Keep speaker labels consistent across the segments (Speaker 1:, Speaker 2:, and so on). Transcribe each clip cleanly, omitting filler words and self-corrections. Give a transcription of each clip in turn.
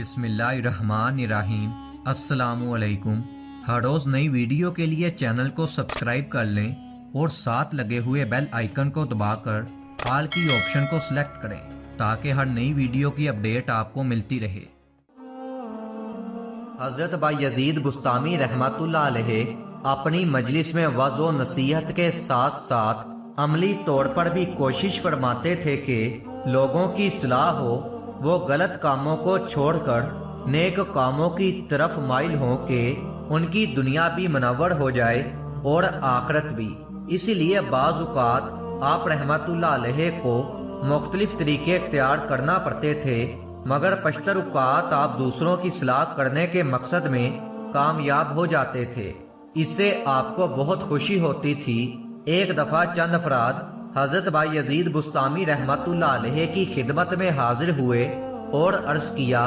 Speaker 1: बिस्मिल्लाहिर्रहमानिर्रहीम। अस्सलामुअलैकुम। हर रोज़ नई वीडियो के लिए चैनल को सब्सक्राइब कर लें और साथ लगे हुए बेल आइकन को दबाकर ऑल की ऑप्शन को सिलेक्ट करें ताकि हर नई वीडियो की अपडेट आपको मिलती रहे। हज़रत बायज़ीद बुस्तामी रहमतुल्लाह अलैहि अपनी मजलिस में वज़ व नसीहत के साथ साथ अमली तौर पर भी कोशिश फरमाते थे कि लोगों की इस्लाह हो, वो गलत कामों को छोड़कर नेक कामों की तरफ माइल हों कि उनकी दुनिया भी मुनव्वर हो जाए और आखिरत भी। इसीलिए बाज़ औक़ात आप रहमतुल्लाह अलैहि को मुख्तलिफ तरीके इख्तियार करना पड़ते थे, मगर पश्तर औक़ात आप दूसरों की इस्लाह करने के मकसद में कामयाब हो जाते थे। इससे आपको बहुत खुशी होती थी। एक दफ़ा चंद अफराद हज़रत बायज़ीद बुस्तामी रहमतुल्लाह अलैहि की खिदमत में हाजिर हुए और अर्ज़ किया,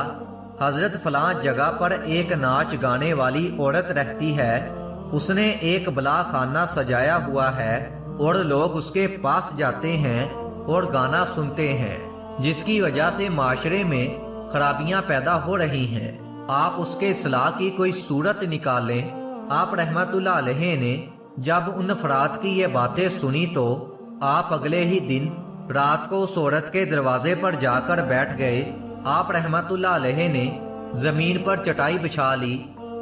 Speaker 1: हज़रत फलां जगह पर एक नाच गाने वाली औरत रहती है, उसने एक बला खाना सजाया हुआ है और लोग उसके पास जाते हैं और गाना सुनते हैं, जिसकी वजह से माशरे में खराबियां पैदा हो रही हैं। आप उसके इस्लाह की कोई सूरत निकालें। आप रहमतुल्लाह अलैहि ने जब उन अफराद की ये बातें सुनी तो आप अगले ही दिन रात को उस औरत के दरवाजे पर जाकर बैठ गए। आप रहमतुल्लाह अलैहि ने जमीन पर चटाई बिछा ली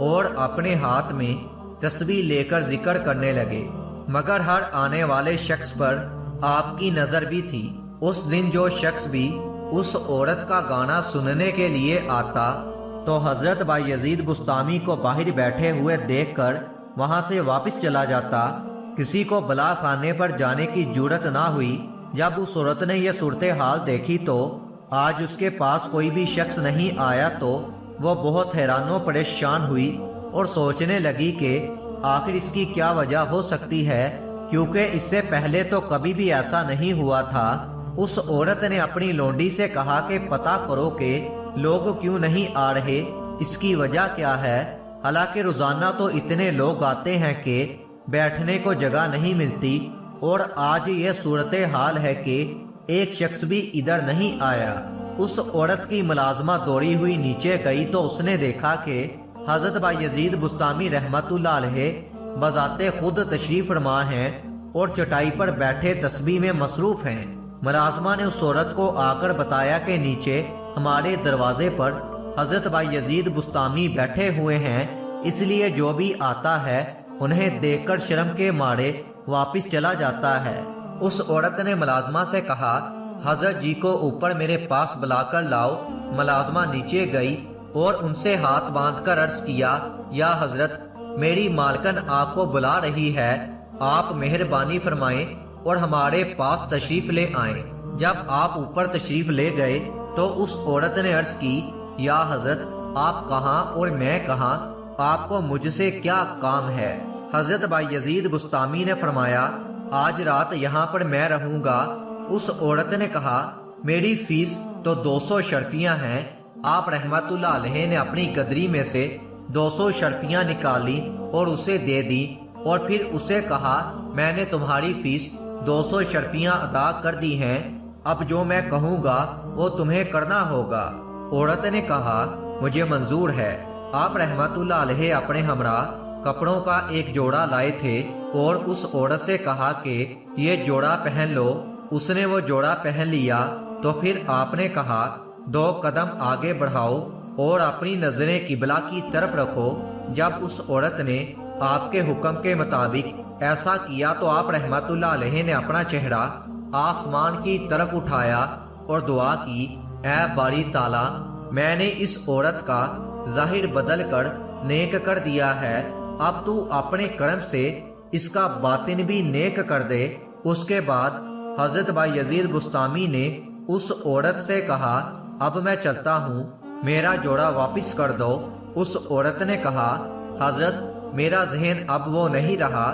Speaker 1: और अपने हाथ में तस्बीह लेकर जिक्र करने लगे, मगर हर आने वाले शख्स पर आपकी नजर भी थी। उस दिन जो शख्स भी उस औरत का गाना सुनने के लिए आता तो हजरत बायज़ीद बुस्तामी को बाहर बैठे हुए देखकर वहां से वापस चला जाता। किसी को बला खाने पर जाने की जुर्रत ना हुई। जब उस औरत ने यह सूरत हाल देखी तो आज उसके पास कोई भी शख्स नहीं आया तो वो बहुत हैरान परेशान हुई और सोचने लगी कि आखिर इसकी क्या वजह हो सकती है, क्योंकि इससे पहले तो कभी भी ऐसा नहीं हुआ था। उस औरत ने अपनी लोंडी से कहा कि पता करो कि लोग क्यों नहीं आ रहे, इसकी वजह क्या है। हालांकि रोजाना तो इतने लोग आते हैं कि बैठने को जगह नहीं मिलती, और आज ये सूरत हाल है कि एक शख्स भी इधर नहीं आया। उस औरत की मुलाजमा दौड़ी हुई नीचे गई तो उसने देखा कि हजरत बायज़ीद बुस्तामी रहमतुल्लाह अलैहि बजाते खुद तशरीफ फरमा हैं और चटाई पर बैठे तस्बीह में मसरूफ हैं। मुलाजमा ने उस औरत को आकर बताया कि नीचे हमारे दरवाजे पर हजरत बायज़ीद बुस्तामी बैठे हुए हैं, इसलिए जो भी आता है उन्हें देखकर शर्म के मारे वापस चला जाता है। उस औरत ने मुलाजमा से कहा, हजरत जी को ऊपर मेरे पास बुलाकर लाओ। मुलाजमा नीचे गई और उनसे हाथ बांधकर अर्ज किया, या हजरत, मेरी मालकन आपको बुला रही है, आप मेहरबानी फरमाएं और हमारे पास तशरीफ ले आएं। जब आप ऊपर तशरीफ ले गए तो उस औरत ने अर्ज की, या हजरत, आप कहाँ और मैं कहाँ, आपको मुझसे क्या काम है। हजरत बायज़ीद बुस्तामी ने फरमाया, आज रात यहाँ पर मैं रहूंगा। उस औरत ने कहा, मेरी फीस तो 200 शर्फियाँ हैं। आप रहमतुल्लाह अलैहि ने अपनी गदरी में से 200 शर्फियाँ निकाली और उसे दे दी, और फिर उसे कहा, मैंने तुम्हारी फीस 200 शर्फियाँ अदा कर दी हैं, अब जो मैं कहूँगा वो तुम्हें करना होगा। औरत ने कहा, मुझे मंजूर है। आप रहमतुल्लाह अलैहि अपने हमरा कपड़ों का एक जोड़ा लाए थे और उस औरत से कहा कि ये जोड़ा पहन लो। उसने वो जोड़ा पहन लिया तो फिर आपने कहा, 2 कदम आगे बढ़ाओ और अपनी नजरें किबला की तरफ रखो। जब उस औरत ने आपके हुक्म के मुताबिक ऐसा किया तो आप रहमतुल्लाह अलैहि ने अपना चेहरा आसमान की तरफ उठाया और दुआ की, ऐ बारी ताला, मैंने इस औरत का जाहिर बदल कर नेक कर दिया है, अब तू अपने कर्म से इसका बातिन भी नेक कर दे। उसके बाद हजरत बायज़ीद बुस्तामी ने उस औरत से कहा, अब मैं चलता हूँ, मेरा जोड़ा वापस कर दो। उस औरत ने कहा, हजरत, मेरा जहन अब वो नहीं रहा,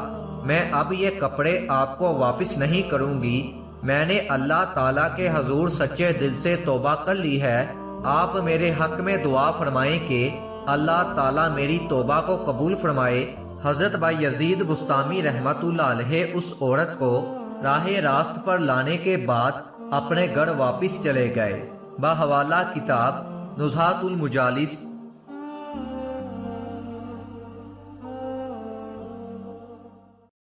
Speaker 1: मैं अब ये कपड़े आपको वापस नहीं करूँगी। मैंने अल्लाह ताला के हजूर सच्चे दिल से तौबा कर ली है। आप मेरे हक में दुआ फरमाएं कि अल्लाह ताला मेरी तौबा को कबूल फरमाए। हजरत बायज़ीद बुस्तामी रहमतुल्लाह अलैहि उस औरत को राहे रास्त पर लाने के बाद अपने घर वापस चले गए। बहवाला किताब نزہات المجالس